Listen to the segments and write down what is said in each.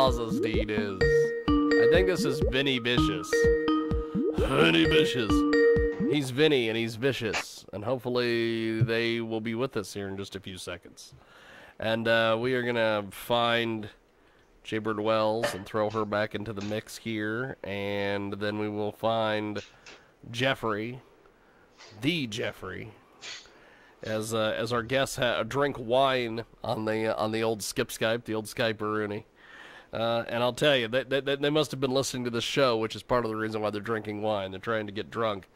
Blasestein is. I think this is Vini Vicious. Vini Vicious. He's Vinny and he's vicious. And hopefully they will be with us here in just a few seconds. And we are going to find Jaybird Wells and throw her back into the mix here. And then we will find Jeffrey, the Jeffrey, as our guests drink wine on the old Skype, the old Skype-a-rooney. And I'll tell you, they must have been listening to the show, which is part of the reason why they're drinking wine. They're trying to get drunk.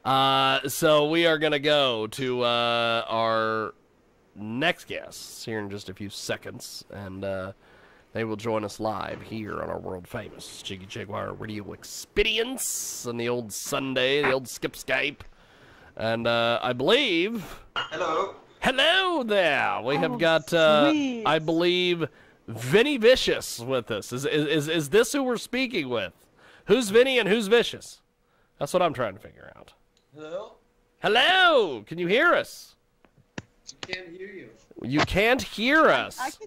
So we are going to go to our next guests here in just a few seconds. And they will join us live here on our world-famous Jiggy Jaguar Radio Experience on the old Sunday, the old Skype. And I believe... Hello. Hello there. We have got, I believe... Vini Vicious with us. Is this who we're speaking with? Who's Vinny and who's Vicious? That's what I'm trying to figure out. Hello? Hello! Can you hear us? We can't hear you. You can't hear us.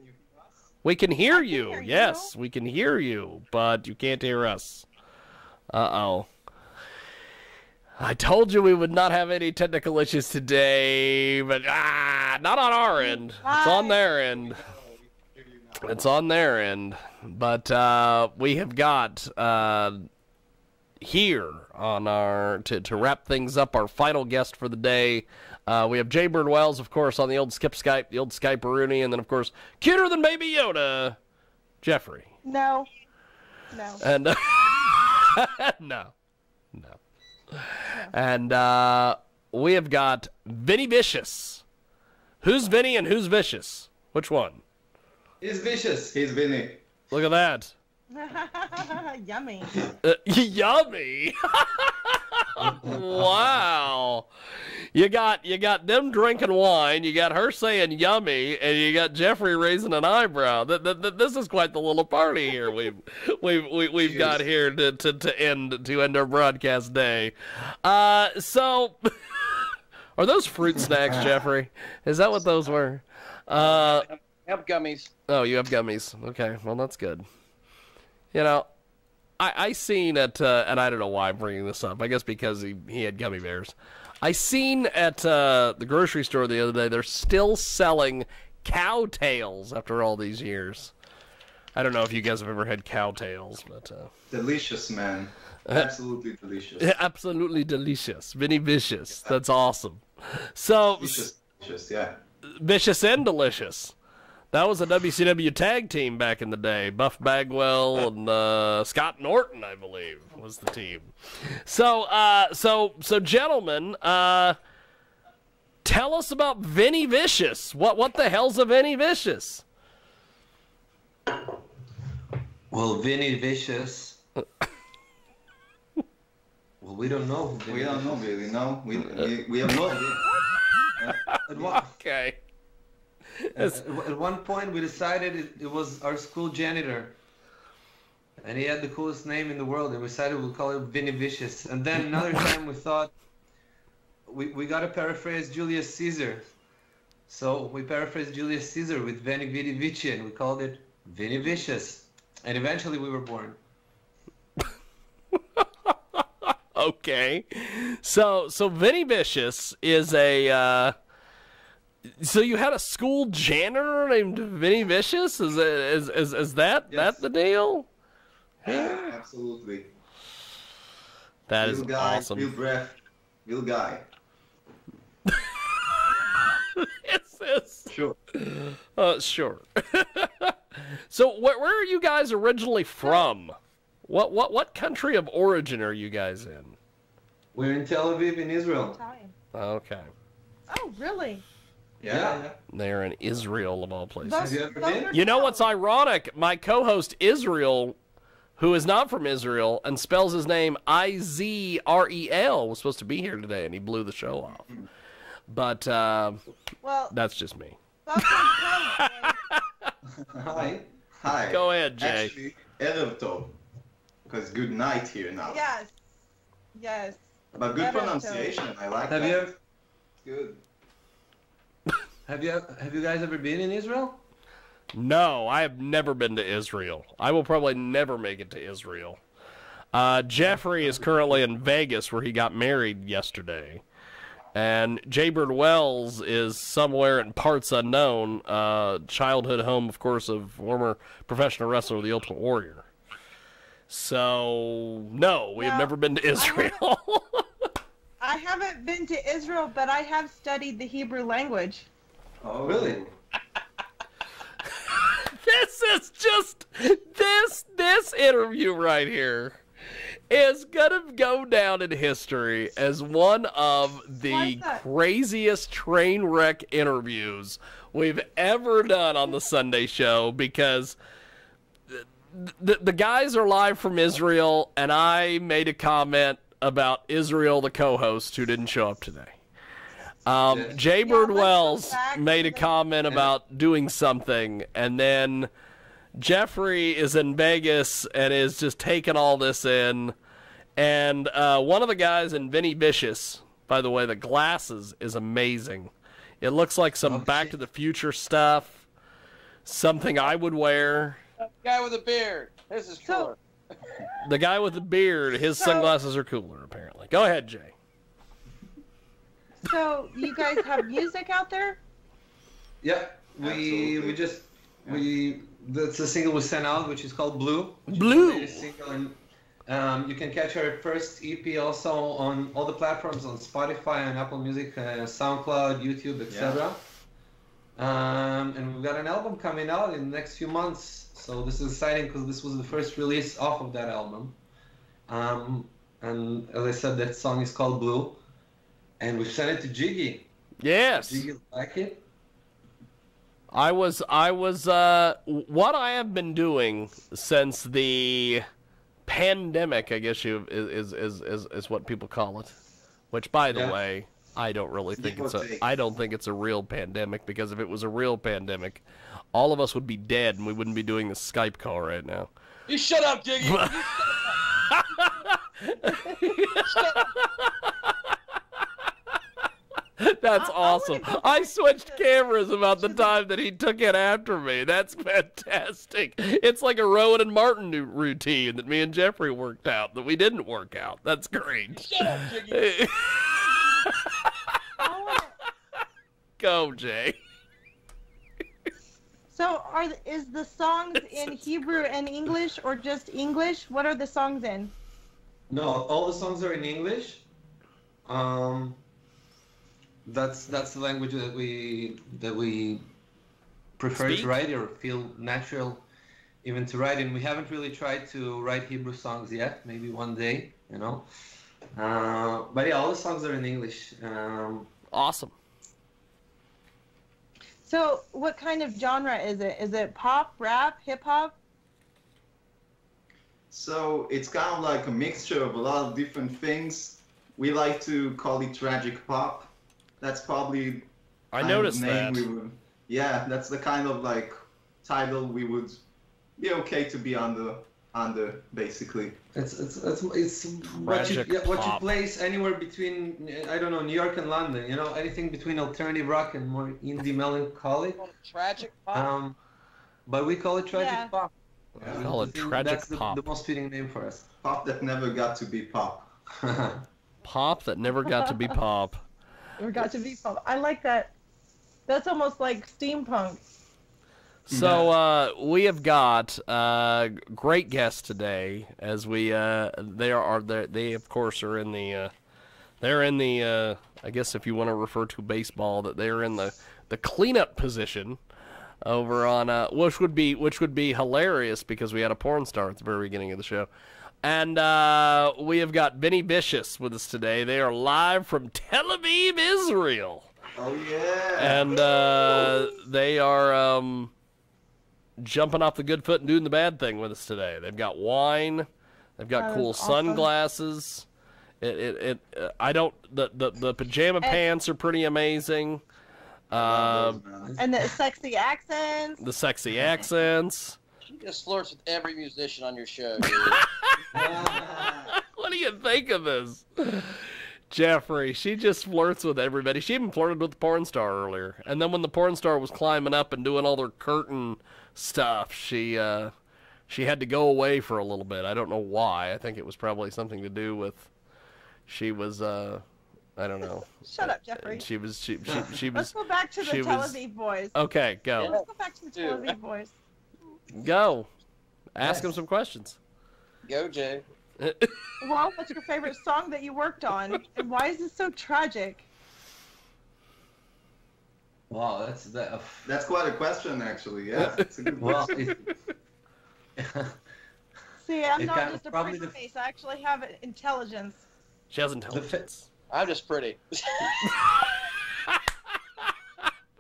We can hear you. Hear you. Yes, we can hear you, but you can't hear us. Uh-oh. I told you we would not have any technical issues today, but not on our end. It's on their end. It's on their end, but we have got here on our to wrap things up our final guest for the day. We have Jaybird Wells, of course, on the old Skype, the old Skype-a-rooney, and then of course cuter than Baby Yoda, Jeffrey. No. And no. And we have got Vini Vicious. Who's Vinny and who's Vicious? Which one? He's vicious. He's Vinny. Look at that. Yummy. Yummy. Wow. You got them drinking wine, you got her saying yummy, and you got Jeffrey raising an eyebrow. This is quite the little party here we've got here to end our broadcast day. So are those fruit snacks, Jeffrey? Is that what those were? I have gummies. Oh, you have gummies. Okay, well, that's good. You know, I seen at, and I don't know why I'm bringing this up. I guess because he had gummy bears. I seen at the grocery store the other day, they're still selling cow tails after all these years. I don't know if you guys have ever had cow tails, but... Delicious, man. Absolutely delicious. Absolutely delicious. Vini Vicious. That's awesome. So... Vicious, yeah. Vicious and delicious. That was a WCW tag team back in the day. Buff Bagwell and Scott Norton, I believe, was the team. So gentlemen, tell us about Vini Vicious. What the hell's a Vini Vicious? Well, Vini Vicious. Well, we don't know. We don't know really. No, we have no idea. Okay. At one point, we decided it was our school janitor, and he had the coolest name in the world, and we decided we'll call it Vini Vicious. And then another time, we thought we got to paraphrase Julius Caesar, so we paraphrased Julius Caesar with Veni Vidi Vici, and we called it Vini Vicious. And eventually, we were born. Okay, so Vini Vicious is a. So you had a school janitor named Vini Vicious? Is that Yes. that the deal? Yeah, absolutely. That Real is guy, awesome. real breath, real guy. Yes. Sure. Sure. So where are you guys originally from? What country of origin are you guys in? We're in Tel Aviv, in Israel. Italian. Okay. Oh, really? Yeah. They're in Israel of all places. Those- Have you ever those been? are You know what's cows. ironic? My co-host Israel, who is not from Israel and spells his name Izrel, was supposed to be here today, and he blew the show off. But Well, that's just me. those are cows, boy. Hi. Hi. Go ahead, Jay. Actually, Erev Tov. Because good night here now. Yes. But good Erev Tov. pronunciation. I like Have that. you ever, Good. have you guys ever been in Israel? No, I have never been to Israel. I will probably never make it to Israel. Jeffrey is currently in Vegas, where he got married yesterday. And Jaybird Wells is somewhere in parts unknown, childhood home, of course, of former professional wrestler, The Ultimate Warrior. So, no, we have never been to Israel. I haven't been to Israel, but I have studied the Hebrew language. Oh, Really? This is just, this interview right here is gonna go down in history as one of the craziest train wreck interviews we've ever done on the Sunday show, because the guys are live from Israel, and I made a comment about Israel, the co-host, who didn't show up today. Jaybird Wells made a comment about doing something, and then Jeffrey is in Vegas and is just taking all this in. And one of the guys in Vini Vicious, by the way, the glasses is amazing. It looks like some Back to the Future stuff, something I would wear. Guy with a beard. This is cooler. The guy with the beard, his sunglasses are cooler, apparently. Go ahead, Jay. So, you guys have music out there? Yeah, that's a single we sent out, which is called Blue. Blue. Single, and you can catch our first EP also on all the platforms, on Spotify and Apple Music, SoundCloud, YouTube, etc. And we've got an album coming out in the next few months. So this is exciting because this was the first release off of that album. And as I said, that song is called Blue. And we sent it to Jiggy. Yes. Jiggy like it. I was what I have been doing since the pandemic, I guess is what people call it. Which, by the way, I don't really think I don't think it's a real pandemic, because if it was a real pandemic, all of us would be dead and we wouldn't be doing this Skype call right now. You shut up, Jiggy. That's awesome. I switched cameras about the time that he took it after me. That's fantastic. It's like a Rowan and Martin routine that me and Jeffrey worked out that we didn't work out. That's great. Shut up, Jiggy. Go, Jay. So, is the songs in Hebrew and English, or just English? What are the songs in? No, all the songs are in English. That's the language that we prefer to write, or feel natural even to write in. We haven't really tried to write Hebrew songs yet. Maybe one day, you know. But yeah, all the songs are in English. Awesome. So, what kind of genre is it? Is it pop, rap, hip hop? So it's kind of like a mixture of a lot of different things. We like to call it tragic pop. That's probably I noticed that. Yeah, that's the kind of like title we would be okay to be under basically. It's what you place anywhere between, I don't know, New York and London. You know, anything between alternative rock and more indie melancholy. Tragic pop. But we call it tragic pop. Yeah, we call it tragic pop. The most fitting name for us. Pop that never got to be pop. Pop that never got to be pop. Never got to be pop. I like that. That's almost like steampunk. So we have got great guests today, as we they of course are in the they're in the I guess if you want to refer to baseball, that they're in the cleanup position over on which would be hilarious, because we had a porn star at the very beginning of the show. And we have got Vini Vicious with us today. They are live from Tel Aviv, Israel. Oh yeah. And they are jumping off the good foot and doing the bad thing with us today. They've got wine. They've got cool sunglasses. The pajama pants are pretty amazing. And the sexy accents. The sexy accents. She just flirts with every musician on your show, dude. What do you think of this? Jeffrey, she just flirts with everybody. She even flirted with the porn star earlier. And then when the porn star was climbing up and doing all their curtain stuff, she had to go away for a little bit. I don't know why. I think it was probably something to do with she was I don't know. Shut up, Jeffrey. She was Let's go back to the she Tel was- Aviv boys. Okay, go. Let's go back to the Tel Aviv boys. Go. Ask him some questions. Go, Jay. Well, what's your favorite song that you worked on, and why is it so tragic? Wow, That's quite a question, actually. Yeah, it's a good well. question. See, I'm It not kind of just a probably pretty face. I actually have intelligence. She has intelligence. I'm just pretty.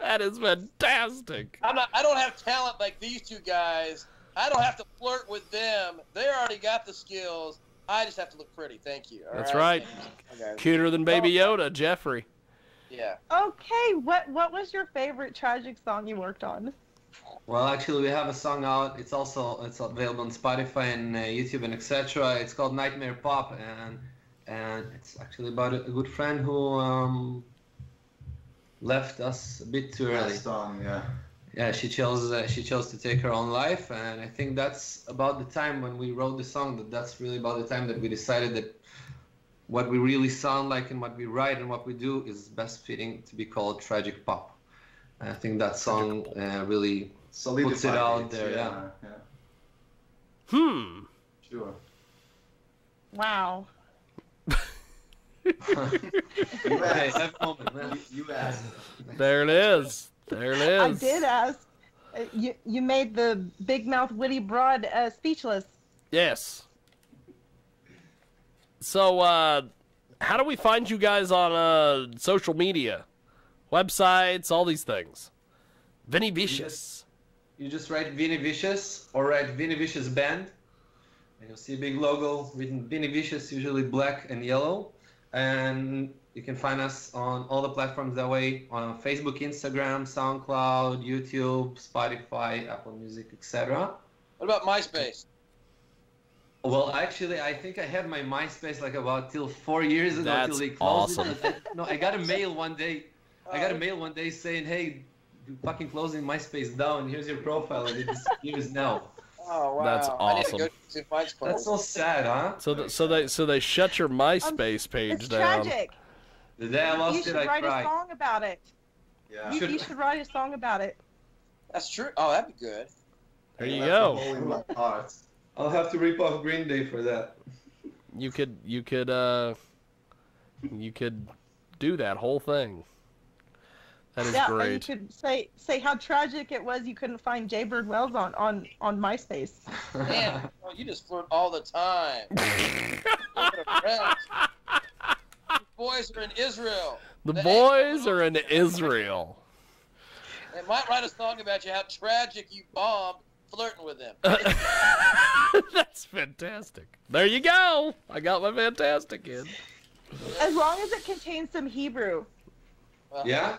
That is fantastic. I don't have talent like these two guys. I don't have to flirt with them. They already got the skills. I just have to look pretty. Thank you. All That's right. Okay. Cuter than Baby Yoda, Jeffrey. Yeah. Okay, what was your favorite tragic song you worked on? Well, actually, we have a song out. It's available on Spotify and YouTube and etc. It's called Nightmare Pop, and it's actually about a good friend who left us a bit too early. Last song, yeah. Yeah, she chose to take her own life, and I think that's about the time when we wrote the song. That's really about the time that we decided that what we really sound like and what we write and what we do is best fitting to be called tragic pop. And I think that song really puts it out there. Yeah. Sure. Wow. Okay, have a moment, man. You asked. There it is. There it is. I did ask. You made the big mouth witty broad speechless. Yes. So, how do we find you guys on social media? Websites, all these things. Vini Vicious. You just write Vini Vicious or write Vini Vicious Band, and you'll see a big logo written Vini Vicious, usually black and yellow. And you can find us on all the platforms that way, on Facebook, Instagram, SoundCloud, YouTube, Spotify, Apple Music, etc. What about MySpace? Well, actually, I think I had my MySpace like about till 4 years ago That's till they closed awesome. it. No, I got a mail one day. Saying, "Hey, you fucking closing MySpace down. Here's your profile, and it disappears now." Oh wow. That's I need to awesome. go to MySpace. That's so sad, huh? So they shut your MySpace page It's down. tragic. The day I You lost should it, I write a cried. song about it. Yeah. You should write a song about it. That's true. Oh, that'd be good. There you That's a go. hole in my heart. I'll have to rip off Green Day for that. You could do that whole thing. That is Yeah, and you great. could say how tragic it was you couldn't find Jaybird Wells on MySpace. Man, oh, you just flirt all the time. What a friend. You boys are in Israel. The boys are in Israel. They might write a song about you, how tragic you bombed flirting with them. That's fantastic. There you go. I got my fantastic in. As long as it contains some Hebrew. Yeah?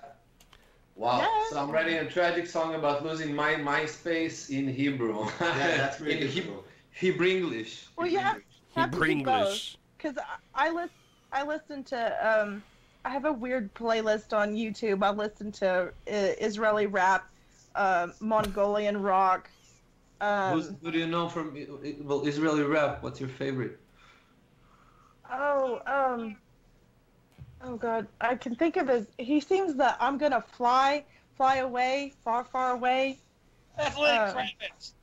Wow. Yeah. So I'm writing a tragic song about losing my MySpace in Hebrew. Yeah, that's really in cool. Hebrew English. Well, you have to do both. English. Because I listen to I have a weird playlist on YouTube. I listen to Israeli rap, Mongolian rock. Who do you know from Israeli rap? What's your favorite? Oh God, I can think of his. He sings the "I'm gonna fly away, far, far away." That's Lenny Kravitz.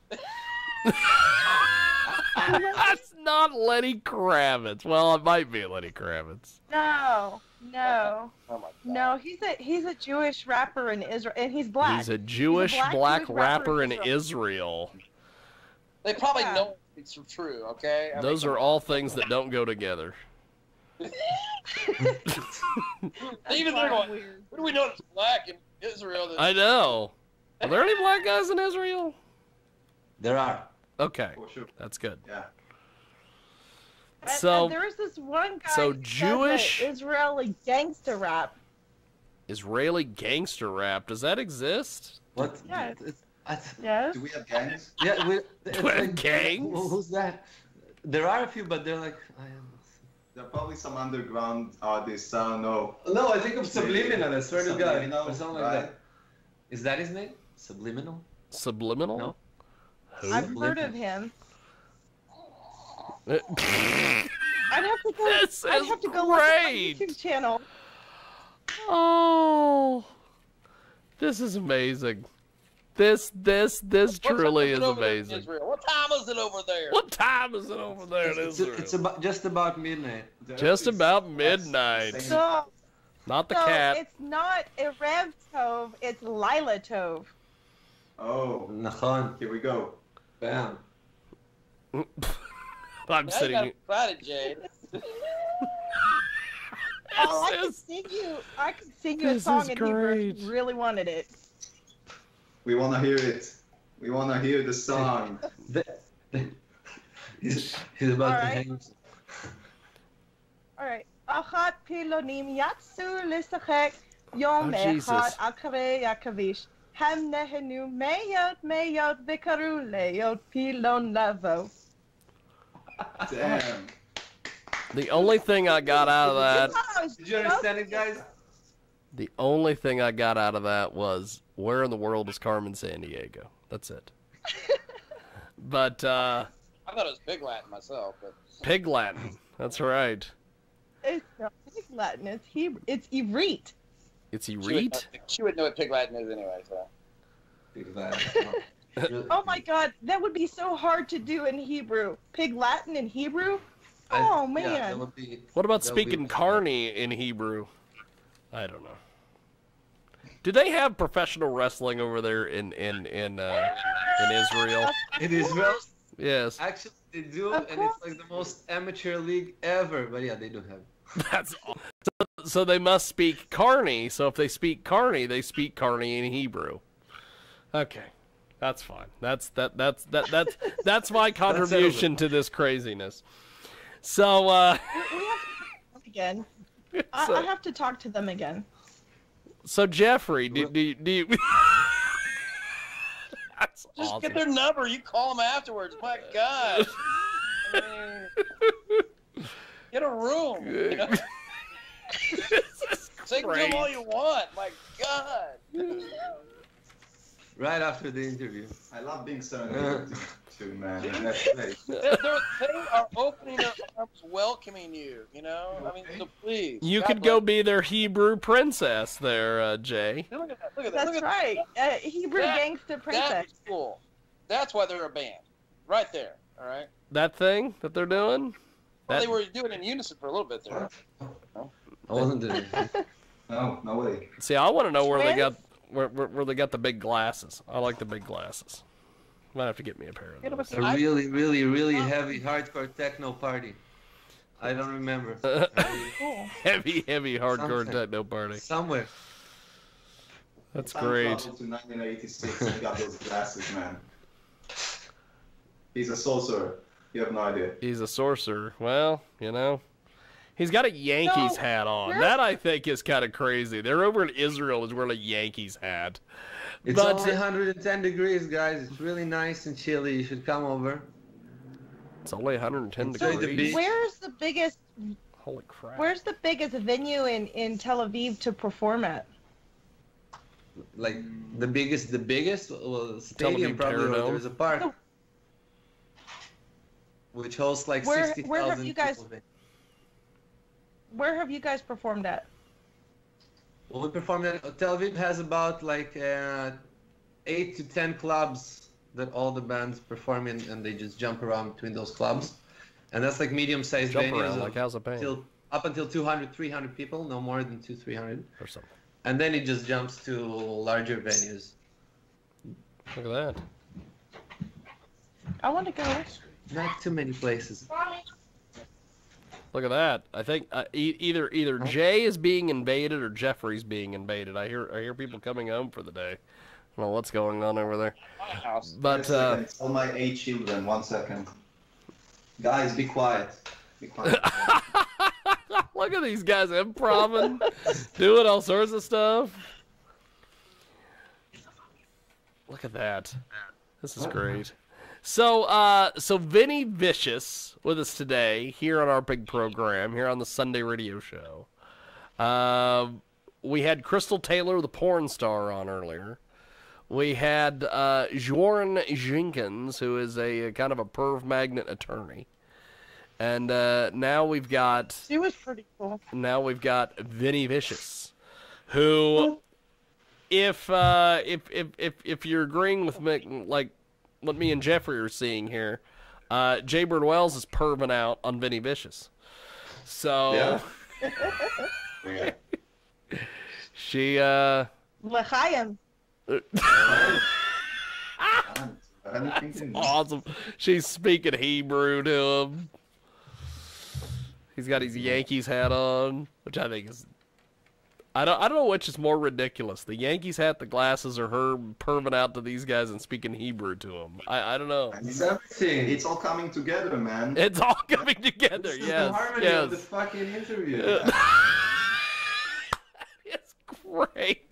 That's not Lenny Kravitz. Well, it might be Lenny Kravitz. No, Oh my God. no. He's a Jewish rapper in Israel, and he's black. He's a Jewish black Jewish rapper in Israel. They probably Yeah. know it's true, okay? I Those mean, are all things that don't go together. even they're going, what do we know that's black in Israel? That, I know. Are there any black guys in Israel? There are. Okay, For sure. that's good. Yeah. So- and there's this one guy. so that does Jewish- a Israeli gangster rap. Israeli gangster rap. Does that exist? What? Yeah. It's- Yes. Do we have gangs? yeah, it's we have gangs? Who's that? There are a few, but they're like. There are probably some underground artists, I don't know. No, I think of Subliminal, I swear to God. Subliminal, Or something like right? that. Is that his name? Subliminal? Subliminal? No. Who? I've heard of him. This I'd have to go. is I'd have to go look at my great. YouTube channel. Oh, this is amazing. This What time truly it is over there in amazing. Israel? What time is it over there? What time is it over there in Israel? It's about just about midnight. Just about midnight. That's- So, Not the so cat. it's not Erev Tov, it's Lila Tov. Oh, Nachon. here we go. Bam. I'm Now you sitting got here. excited, Jade. Oh, I This could is- sing you. I could sing you a this song is in Hebrew if great. you really wanted it. We want to hear it. We want to hear the song. He's about All to right. hang. All right. Achat pilonim yatsu lisachek yom Oh, Jesus. echad akare yakavish. Ham nehenu meyot vikaru leyot pilon lavo. Damn. The only thing I got out of that, Did you understand it, guys? the only thing I got out of that was, where in the world is Carmen Sandiego? That's it. But I thought it was Big Latin myself, but Pig Latin. That's right. It's not Pig Latin. It's Hebrew. It's Ivrit. It's she Ereet? would know what Pig Latin is anyway. So Big Latin. Oh my God, that would be so hard to do in Hebrew. Pig Latin in Hebrew? Oh man. Yeah, that would be, What about that would speaking be- carny in Hebrew? I don't know. Do they have professional wrestling over there in Israel? In Israel? Yes. Actually, they do, Of and it's like the most amateur league ever. But yeah, they do have. That's all. So they must speak carny. So if they speak carny, they speak carny in Hebrew. Okay. That's fine. That's my contribution to this craziness. So We have to talk again. I so, have to talk to them again. so Jeffrey, do you That's just awesome. get their number. You call them afterwards. My God. I mean, get a room. You know? Say to them all you want. My God. Right after the interview. I love being serenaded too, man. That's great. They are opening their arms, welcoming you. You know. I mean, so please. You God could bless go be their Hebrew princess there, Jay. you. Look at that. Look at that. That's Look at right. Hebrew That- Gangsta Princess. That is cool. That's why they're a band. Right there. All right. That thing that they're doing? Well, That- they were doing it in unison for a little bit there. I wasn't doing it. No, no way. See, I want to know where they Twins? got where they got the big glasses. I like the big glasses. Might have to get me a pair Get of 'em those. A really, really, really heavy hardcore techno party. I don't remember. Cool. Heavy hardcore Something. techno party. Somewhere. That's Time great. travel to 1986 and got those glasses, man. He's a sorcerer. You have no idea. He's a sorcerer. Well, you know, he's got a Yankees No, hat on. where- That I think is kind of crazy. They're over in Israel is wearing a Yankees hat. It's But- only 110 degrees, guys. It's really nice and chilly. You should come over. It's only 110 Enjoy the degrees. beach. Where's the biggest? Holy crap! Where's the biggest venue in Tel Aviv to perform at? Like the biggest, well, stadium Aviv probably. Terradome. There's a park which hosts like Where- 60,000 where have you guys- people. Where have you guys performed at? Well, we performed at Tel Aviv has about like 8 to 10 clubs that all the bands perform in, and they just jump around between those clubs, and that's like medium-sized Jump venues around of like how's it paying up until 200, 300 people, no more than 200-300, or something. and then it just jumps to larger venues. Look at that. I want to go. Not too many places. Look at that. I think either Jay is being invaded or Jeffrey's being invaded. I hear people coming home for the day. I don't know what's going on over there. My house. But Wait a second. Tell my 8 children. 1 second. Guys, be quiet. Be quiet. look at these guys improving, doing all sorts of stuff. Look at that. This is great. So Vini Vicious with us today here on our big program here on the Sunday radio show. We had Crystal Taylor, the porn star, on earlier. We had Jorn Jenkins, who is a kind of a perv magnet attorney. And now we've got... She was pretty cool. Now we've got Vini Vicious, who, if you're agreeing with me, like what me and Jeffrey are seeing here, Jay Bird Wells is perving out on Vini Vicious. So... Yeah. She, L'chaim. awesome. She's speaking Hebrew to him. He's got his Yankees hat on, which I think is... I don't know which is more ridiculous. The Yankees hat, the glasses, or her perving out to these guys and speaking Hebrew to them. I don't know. It's everything. It's all coming together, man. It's all coming together, It's yes. the harmony yes. of the fucking interview. It's great.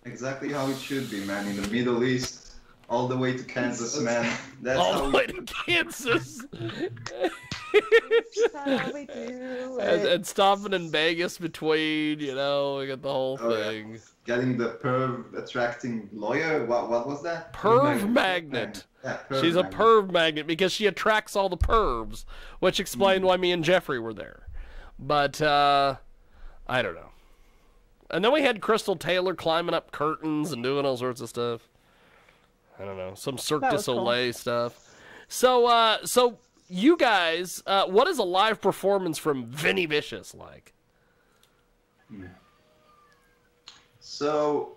Exactly how it should be, man. In the Middle East, all the way to Kansas, man. That's All how the way to Kansas. And stopping in Vegas between, we got the whole thing. Yeah. Getting the perv attracting lawyer. What was that? Perv magnet. Yeah, perv She's magnet. a perv magnet because she attracts all the pervs, which explained why me and Jeffrey were there. But, I don't know. And then we had Crystal Taylor climbing up curtains and doing all sorts of stuff. I don't know. Some Cirque du Soleil stuff. So you guys, what is a live performance from Vini Vicious like? So,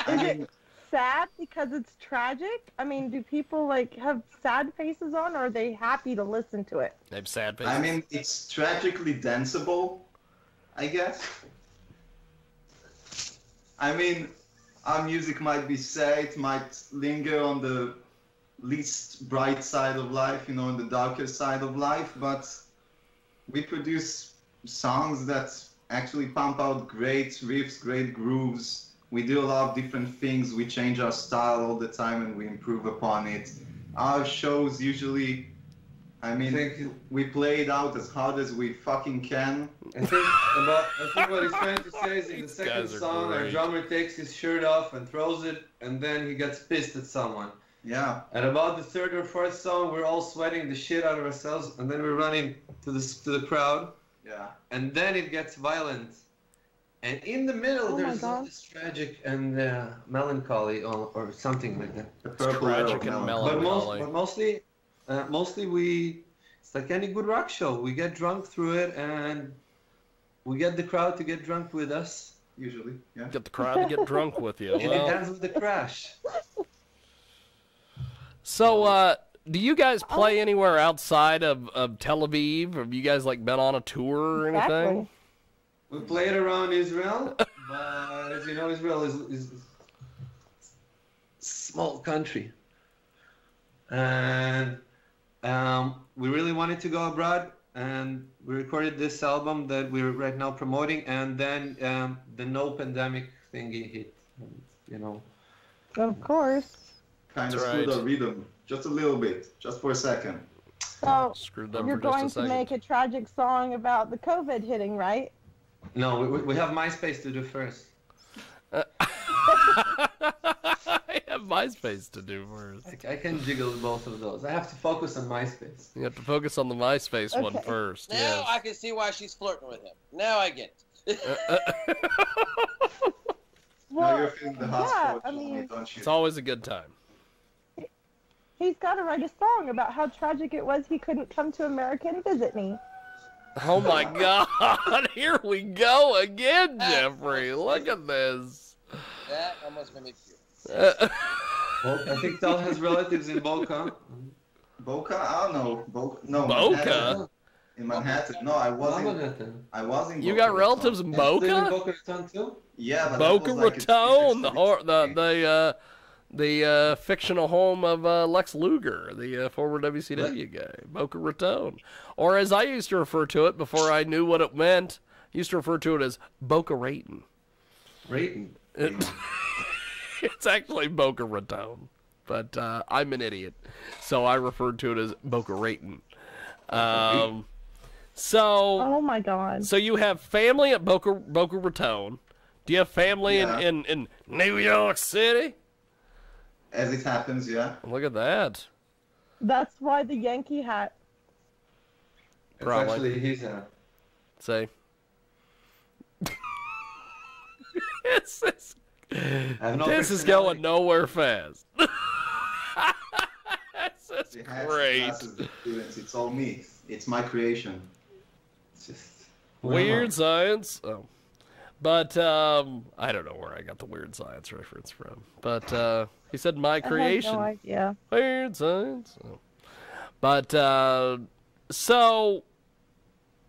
I mean, sad because it's tragic? I mean, do people have sad faces on, or are they happy to listen to it? They have sad faces. I mean, it's tragically danceable, I guess. I mean, our music might be sad, it might linger on the least bright side of life, on the darker side of life, but we produce songs that actually pump out great riffs, great grooves. We do a lot of different things. We change our style all the time and we improve upon it. Our shows usually, we play it out as hard as we fucking can. I think what he's trying to say is in the second song, our drummer takes his shirt off and throws it, and then he gets pissed at someone. Yeah. And about the third or fourth song, we're all sweating the shit out of ourselves, and then we're running to the crowd. Yeah. And then it gets violent. And in the middle, there's all this tragic and melancholy or something like that. The purple Tragic and melancholy. But mostly it's like any good rock show. We get drunk through it, and we get the crowd to get drunk with us. Usually, yeah. Get the crowd to get drunk with you. And it ends with the crash. So, do you guys play anywhere outside of Tel Aviv? Have you guys been on a tour or anything? Exactly. We played around Israel, but as you know, Israel is a small country. And we really wanted to go abroad, and we recorded this album that we're right now promoting, and then the no pandemic thingy hit, Of course. Kind of That's screwed right. our rhythm. Just a little bit. Just for a second. So Screwed them you're for just going a to second. make a tragic song about the COVID hitting, right? No, we have MySpace to do first. I have MySpace to do first. I can jiggle both of those. I have to focus on MySpace. You have to focus on the MySpace one Okay. first. Now Yes. I can see why she's flirting with him. Now I get it. Now you're feeling the hot yeah, spot, I Johnny, mean, don't you? It's always a good time. he's got to write a song about how tragic it was he couldn't come to America and visit me. Oh my God! Here we go again, Jeffrey. Look at this. That almost made me feel. Well, I think Tal has relatives in Boca. Boca? I don't know. No, Boca? Manhattan. In Manhattan. No, I wasn't. Manhattan. I was in. You Boca got relatives in Live in Boca? Boca Raton too? Yeah, but Boca that was like Raton, a the fictional home of Lex Luger, the former WCW guy, Boca Raton, or as I used to refer to it before I knew what it meant, used to refer to it as Boca Raton. Raton. It's actually Boca Raton. but I'm an idiot, so I referred to it as Boca Raton. So, Oh my God. so you have family at Boca Raton. Do you have family in New York City? As it happens, yeah. Look at that. That's why the Yankee hat. It's Probably. actually his Say. This is going nowhere fast. This is The hats, great. the glasses, the students, it's all me. It's my creation. It's just Weird science. Oh. But I don't know where I got the weird science reference from. But he said my creation. I have no idea. Weird science. Oh. But so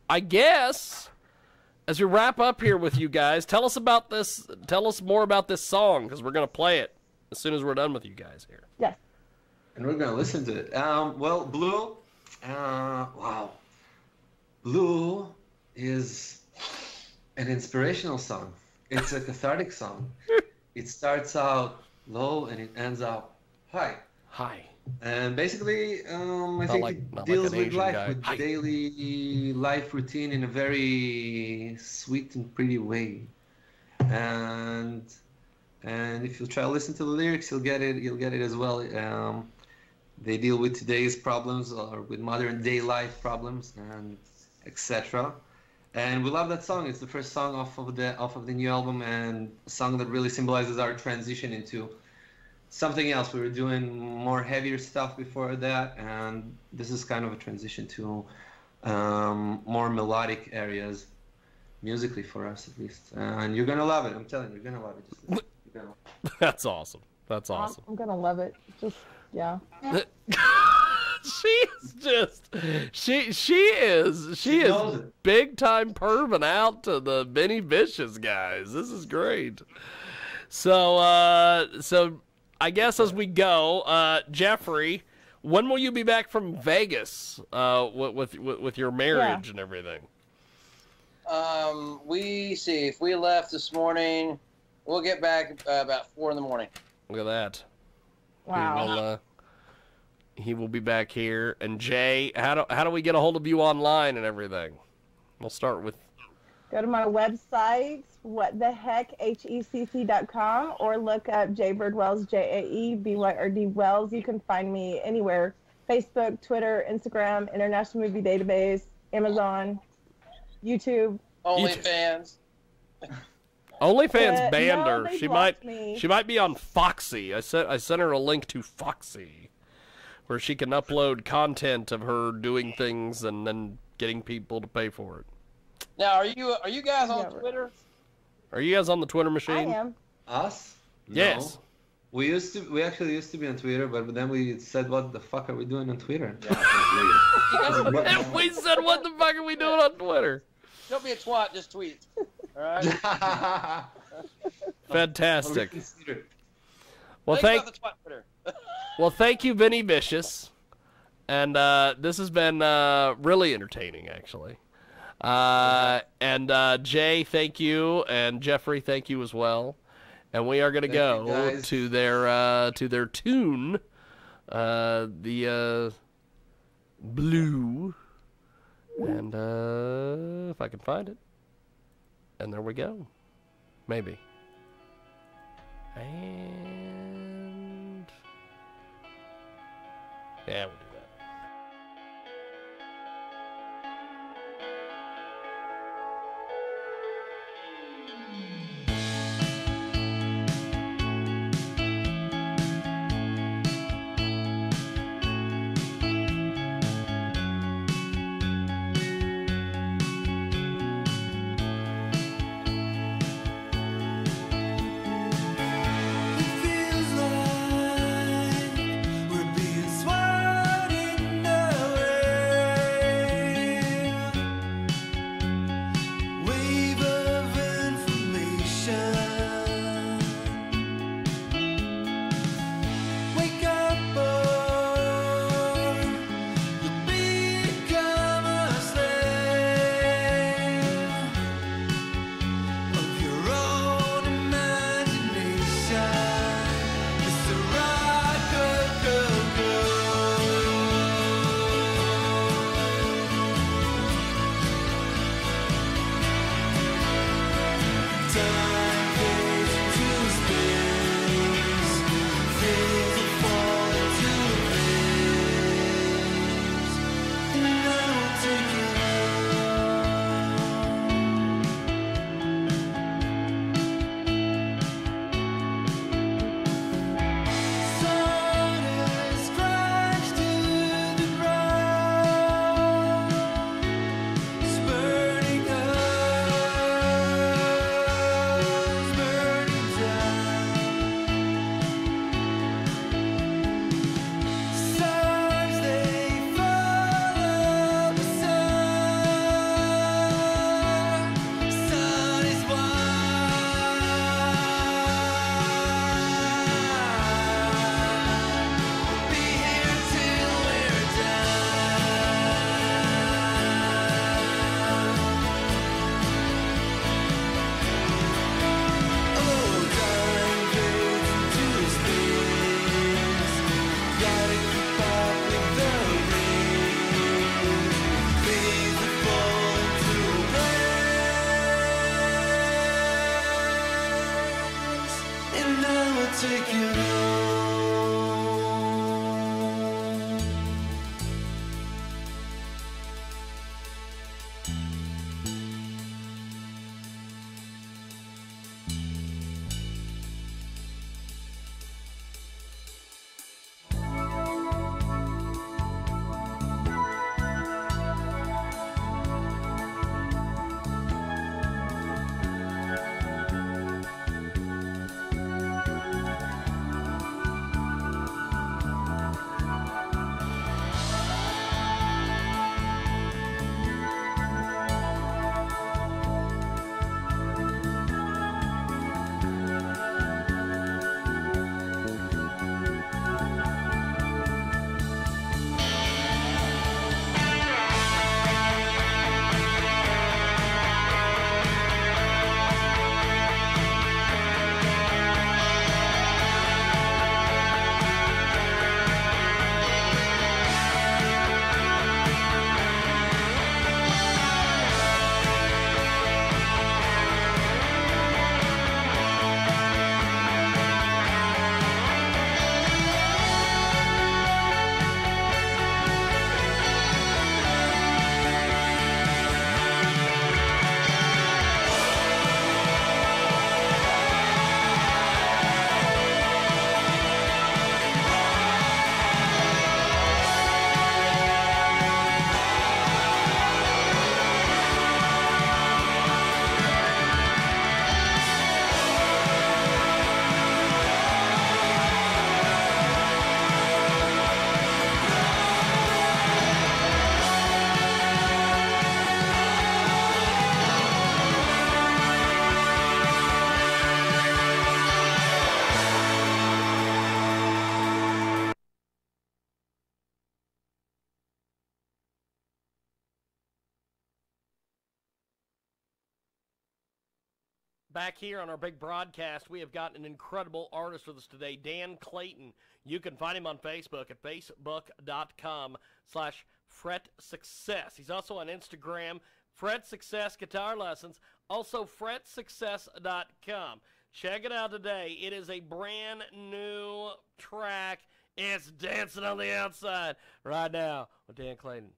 I guess as we wrap up here with you guys, tell us about this. Tell us more about this song because we're gonna play it as soon as we're done with you guys here. Yes. And we're gonna listen to it. Well, Blue, wow. Blue is an inspirational song. It's a cathartic song. It starts out low and it ends up high. Hi. And basically, I think like- it not like deals an with Asian life, guy. with Hi. daily life routine in a very sweet and pretty way. And if you try to listen to the lyrics, you'll get it. You'll get it as well. They deal with today's problems or with modern day life problems and etc. And we love that song. It's the first song off of the new album and a song that really symbolizes our transition into something else. We were doing more heavier stuff before that, and this is kind of a transition to more melodic areas musically for us at least. And you're gonna love it. I'm telling you, you're gonna love it. Just listen. You're gonna love it. That's awesome. That's awesome. I'm gonna love it. Just yeah. She's just she is knows it. big time perving out to the Vini Vicious guys. This is great. So so I guess as we go, Jeffrey, when will you be back from Vegas with your marriage and everything? We see. If we left this morning, we'll get back about 4 in the morning. Look at that. Wow. He will be back here. And Jay, how do we get a hold of you online and everything? We'll start with. Go to my website, whattheheckhecc.com, or look up Jay Bird Wells, JAEBYRD Wells. You can find me anywhere: Facebook, Twitter, Instagram, International Movie Database, Amazon, YouTube. OnlyFans. OnlyFans banned no, her. they She blocked might me. she might be on Foxy. I sent her a link to Foxy, where she can upload content of her doing things and then getting people to pay for it. Now, are you guys on Yeah, right. Twitter? Are you guys on the Twitter machine? I am. Us? Yes. No. We actually used to be on Twitter, but then we said, what the fuck are we doing on Twitter? And we said, what the fuck are we doing on Twitter? Don't be a twat, just tweet. All right? Fantastic. Reconsider. Well, Think about the twat Twitter. thank you, Vini Vicious. And this has been really entertaining, actually. And Jay, thank you, and Jeffrey, thank you as well. And we are going to go guys. to their tune, the Blue, and if I can find it, and there we go, maybe. And yeah, we'll do that. It feels like we're being swept take you home. Back here on our big broadcast, we have got an incredible artist with us today, Dan Clayton. You can find him on Facebook at facebook.com/FretSuccess. He's also on Instagram, Fret Success Guitar Lessons, also FretSuccess.com. Check it out today. It is a brand new track. It's Dancing on the Outside right now with Dan Clayton.